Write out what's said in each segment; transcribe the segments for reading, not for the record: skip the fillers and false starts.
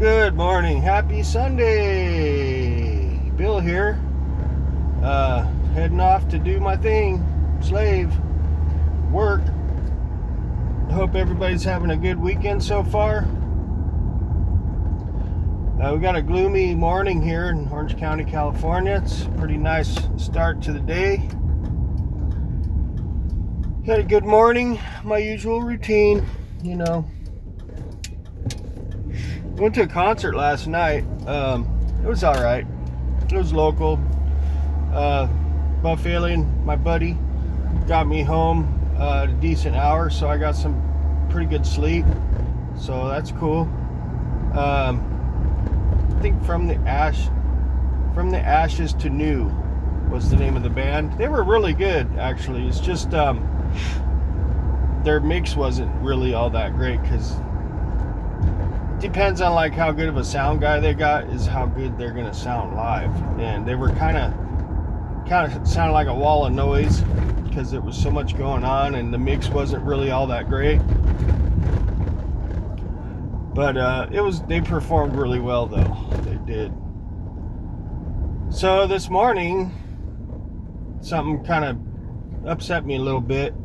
Good morning. Happy Sunday. Bill here. Heading off to do my thing. Slave. Work. Hope everybody's having a good weekend so far. We got a gloomy morning here in Orange County, California. It's a pretty nice start to the day. Had a good morning. My usual routine, Went to a concert last night. It was all right. It was local. Buff Alien, my buddy, got me home at a decent hour, so I got some pretty good sleep. So that's cool. I think From the Ashes to New was the name of the band. They were really good, actually. It's just their mix wasn't really all that great because depends on like how good of a sound guy they got is how good they're gonna sound live. And they were kind of sounded like a wall of noise because there was so much going on and the mix wasn't really all that great. But they performed really well though. They did. So this morning something kind of upset me a little bit.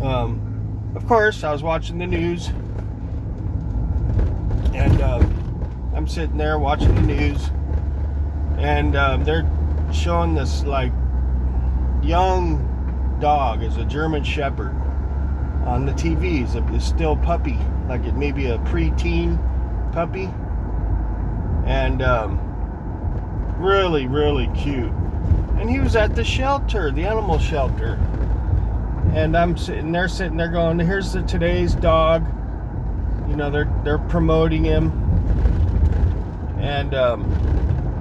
Of course, I was watching the news. And I'm sitting there watching the news, and they're showing this like young dog as a German Shepherd on the TV. It's still puppy, like it may be a preteen puppy, and really, really cute. And he was at the shelter, the animal shelter, and I'm sitting there going, "Here's today's dog." They're promoting him, and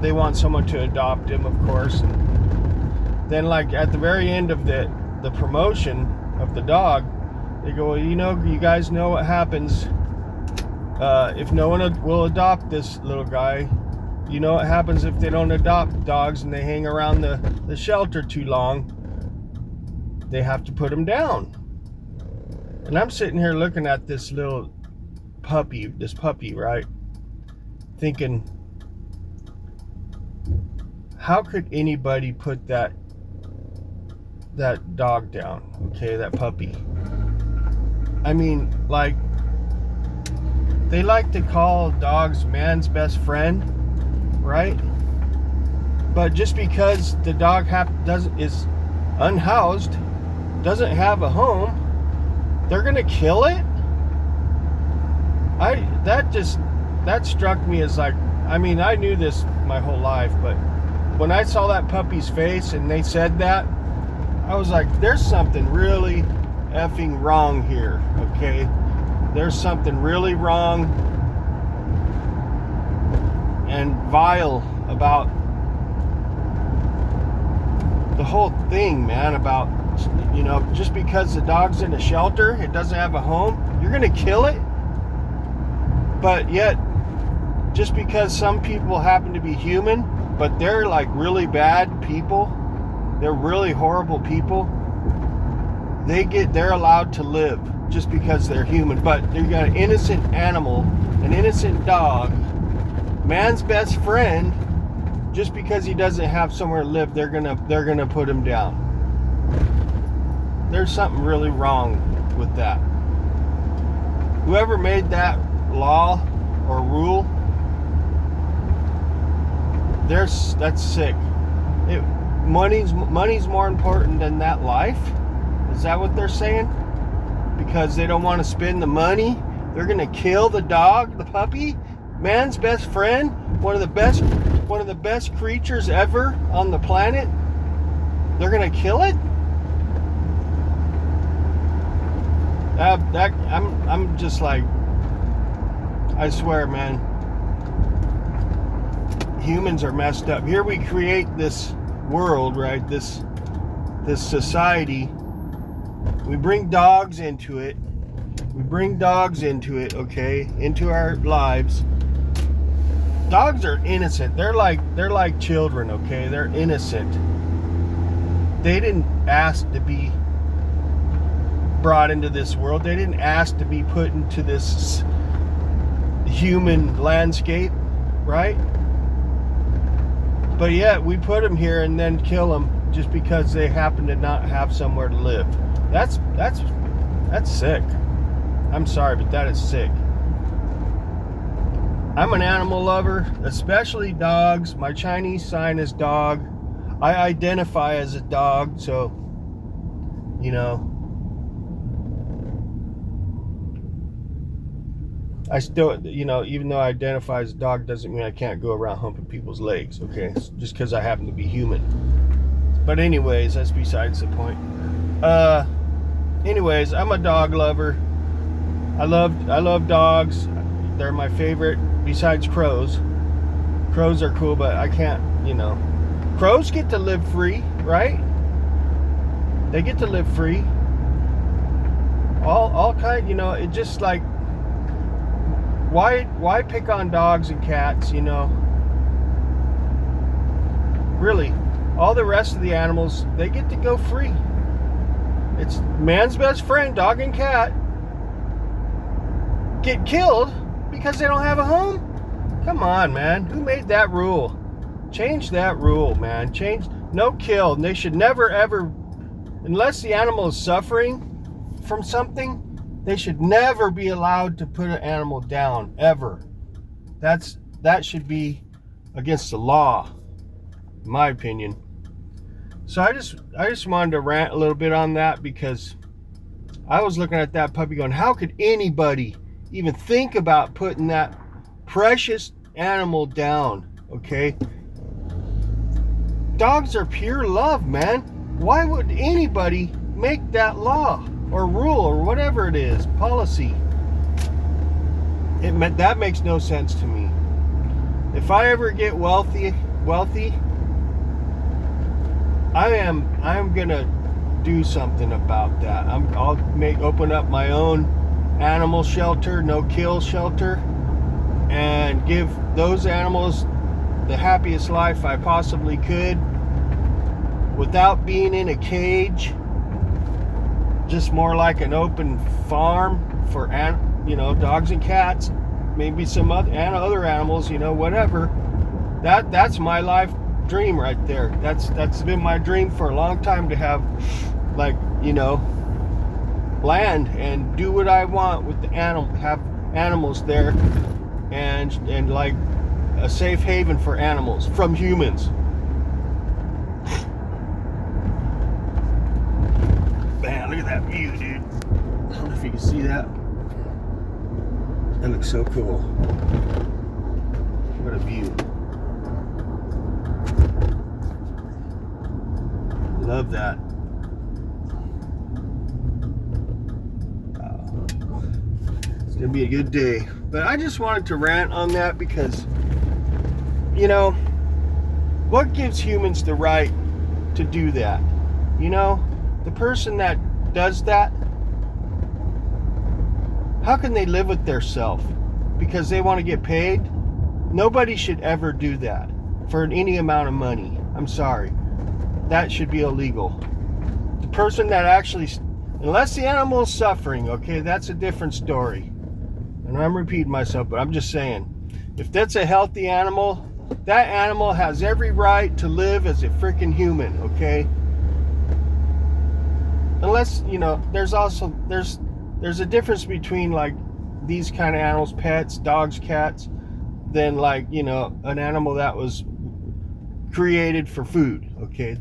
they want someone to adopt him, of course. And then, like at the very end of the promotion of the dog, they go, "Well, you guys know what happens if no one will adopt this little guy. You know what happens if they don't adopt dogs and they hang around the shelter too long. They have to put him down." And I'm sitting here looking at this puppy, right? Thinking, how could anybody put that dog down? Okay, that puppy. I mean, like, they like to call dogs man's best friend, right? But just because the dog is unhoused, doesn't have a home, they're gonna kill it? That struck me as like, I mean, I knew this my whole life, but when I saw that puppy's face and they said that, I was like, there's something really effing wrong here, okay? There's something really wrong and vile about the whole thing, man, about, just because the dog's in a shelter, it doesn't have a home, you're gonna kill it? But yet, just because some people happen to be human, but they're like really bad people, they're really horrible people, they're allowed to live just because they're human. But you got an innocent animal, an innocent dog, man's best friend, just because he doesn't have somewhere to live, they're gonna put him down. There's something really wrong with that. Whoever made that law or rule, that's sick. Money's more important than that life. Is that what they're saying? Because they don't want to spend the money, they're gonna kill the dog, the puppy, man's best friend, one of the best creatures ever on the planet. They're gonna kill it? I'm just like, I swear, man, humans are messed up. Here we create this world, right? This society. We bring dogs into it. Okay, into our lives. Dogs are innocent. They're like children, okay? They're innocent. They didn't ask to be brought into this world. They didn't ask to be put into this human landscape, right? But yet we put them here and then kill them just because they happen to not have somewhere to live. That's sick. I'm sorry, but that is sick. I'm an animal lover, especially dogs. My Chinese sign is dog. I identify as a dog, so, you know, I still, you know, even though I identify as a dog doesn't mean I can't go around humping people's legs, okay? Just because I happen to be human. But anyways, that's besides the point. Anyways, I'm a dog lover. I love dogs. They're my favorite besides crows. Crows are cool, but I can't, you know. Crows get to live free, right? They get to live free. All kind, you know, it just like, why pick on dogs and cats, you know? Really, all the rest of the animals, they get to go free. It's man's best friend, dog and cat, get killed because they don't have a home? Come on, man. Who made that rule? Change that rule, man. Change, no kill. And they should never, ever, unless the animal is suffering from something, they should never be allowed to put an animal down, ever. That should be against the law, in my opinion. So I just wanted to rant a little bit on that, because I was looking at that puppy going, how could anybody even think about putting that precious animal down, okay? Dogs are pure love, man. Why would anybody make that law or rule or whatever it is, policy? That makes no sense to me. If I ever get wealthy, I'm gonna do something about that. I'll open up my own animal shelter, no kill shelter, and give those animals the happiest life I possibly could without being in a cage. Just more like an open farm for dogs and cats, maybe some other animals, you know, whatever. That's my life dream right there. That's been my dream for a long time, to have, like, you know, land and do what I want with the have animals there, and like a safe haven for animals from humans. Man, look at that view, dude. I don't know if you can see that. That looks so cool. What a view. Love that. It's gonna be a good day. But I just wanted to rant on that because, you know, what gives humans the right to do that? You know, the person that does that, how can they live with their self? Because they want to get paid? Nobody should ever do that for any amount of money. I'm sorry. That should be illegal. The person that actually, unless the animal is suffering, okay, that's a different story. And I'm repeating myself, but I'm just saying, if that's a healthy animal, that animal has every right to live as a freaking human, okay? Unless, you know, there's a difference between, like, these kind of animals, pets, dogs, cats, than, like, you know, an animal that was created for food, okay?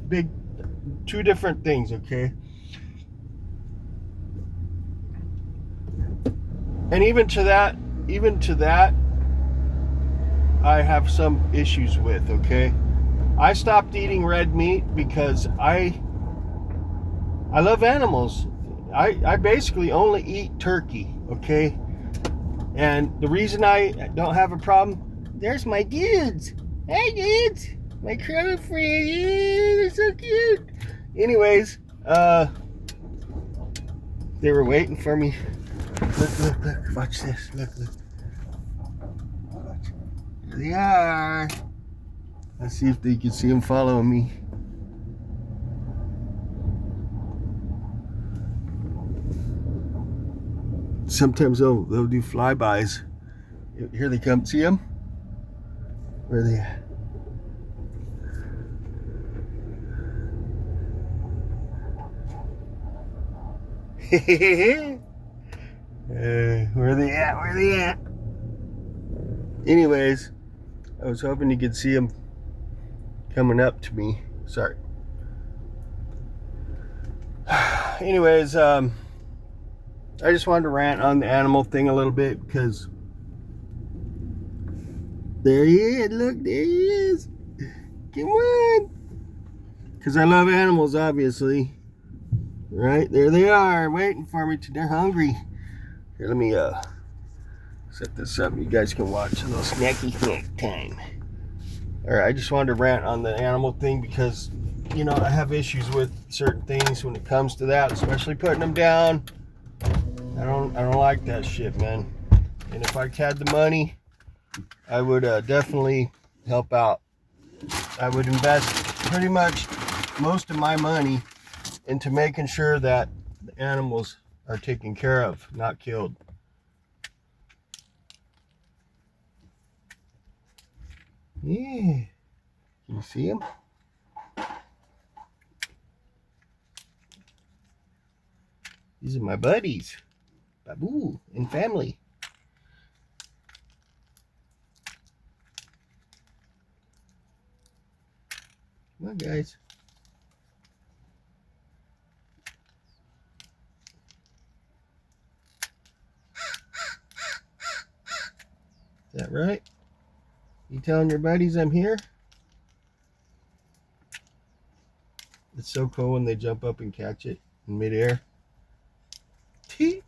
Two different things, okay? And even to that, I have some issues with, okay? I stopped eating red meat because I love animals. I basically only eat turkey, okay? And the reason I don't have a problem, there's my dudes. Hey, dudes. My crow friend. Yeah, they're so cute. Anyways, they were waiting for me. Look. Watch this. Look. Watch. Here they are. Let's see if you can see them following me. Sometimes they'll do flybys, Here they come. See them? Where are they at? Where are they at? Where are they at? Anyways, I was hoping you could see them coming up to me. Sorry. Anyways, I just wanted to rant on the animal thing a little bit because there he is. Look, there he is. Come on. Because I love animals, obviously. Right, there they are, waiting for me. They're hungry. Here, let me set this up. You guys can watch a little snacky snack time. All right, I just wanted to rant on the animal thing because, you know, I have issues with certain things when it comes to that, especially putting them down. I don't like that shit, man. And if I had the money, I would definitely help out. I would invest pretty much most of my money into making sure that the animals are taken care of, not killed. Yeah. Can you see them? These are my buddies, Babu and family. Come on, guys. Is that right? You telling your buddies I'm here? It's so cool when they jump up and catch it in midair. Tee.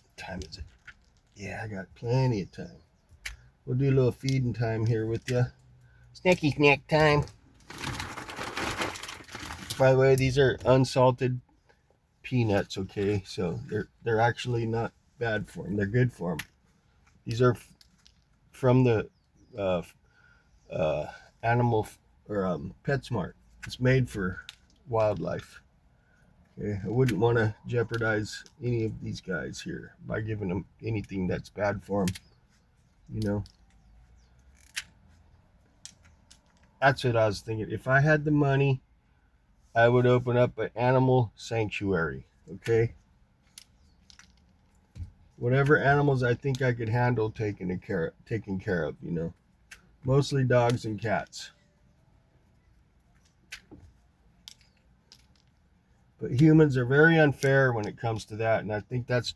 What time is it? Yeah, I got plenty of time. We'll do a little feeding time here with you. Snacky snack time. By the way, these are unsalted peanuts, okay? So they're actually not bad for them. They're good for them. These are from the animal or PetSmart. It's made for wildlife. Okay, I wouldn't want to jeopardize any of these guys here by giving them anything that's bad for them. You know, that's what I was thinking. If I had the money, I would open up an animal sanctuary. Okay, whatever animals I think I could handle taking care of. You know, mostly dogs and cats. But humans are very unfair when it comes to that, and I think that's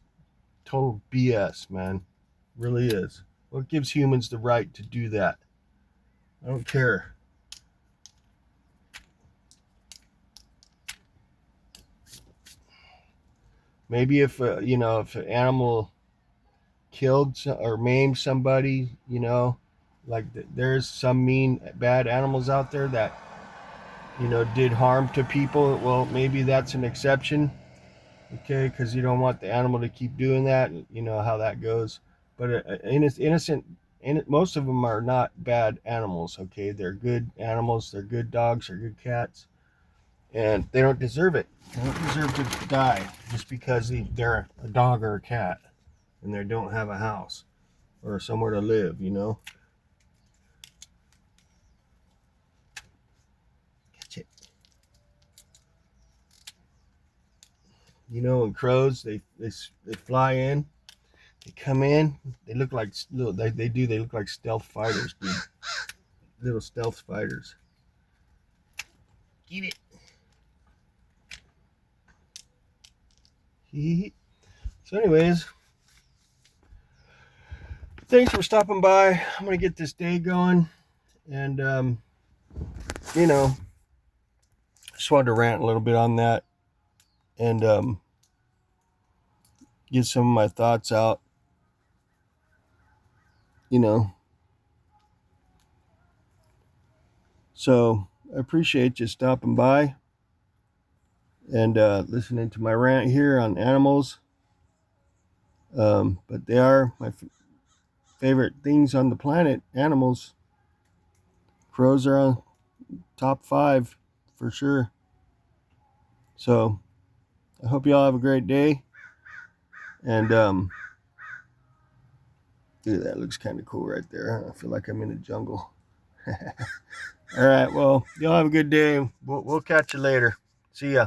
total BS, man. Really is. What gives humans the right to do that? I don't care. Maybe if if an animal killed or maimed somebody, like there's some mean, bad animals out there that did harm to people. Well, maybe that's an exception, okay? Because you don't want the animal to keep doing that. You know how that goes. But innocent, most of them are not bad animals, okay? They're good animals. They're good dogs. They're good cats, and they don't deserve it. They don't deserve to die just because they're a dog or a cat and they don't have a house or somewhere to live, Catch it. And crows, they fly in, they come in, they look like little, they look like stealth fighters, dude. Little stealth fighters. Get it. So anyways, thanks for stopping by. I'm gonna get this day going, and just wanted to rant a little bit on that, and get some of my thoughts out. So I appreciate you stopping by and listening to my rant here on animals. But they are my favorite things on the planet. Animals. Crows are on top 5 for sure. So I hope y'all have a great day. And dude, that looks kind of cool right there. I feel like I'm in the jungle. All right, well, y'all have a good day. We'll catch you later. See ya.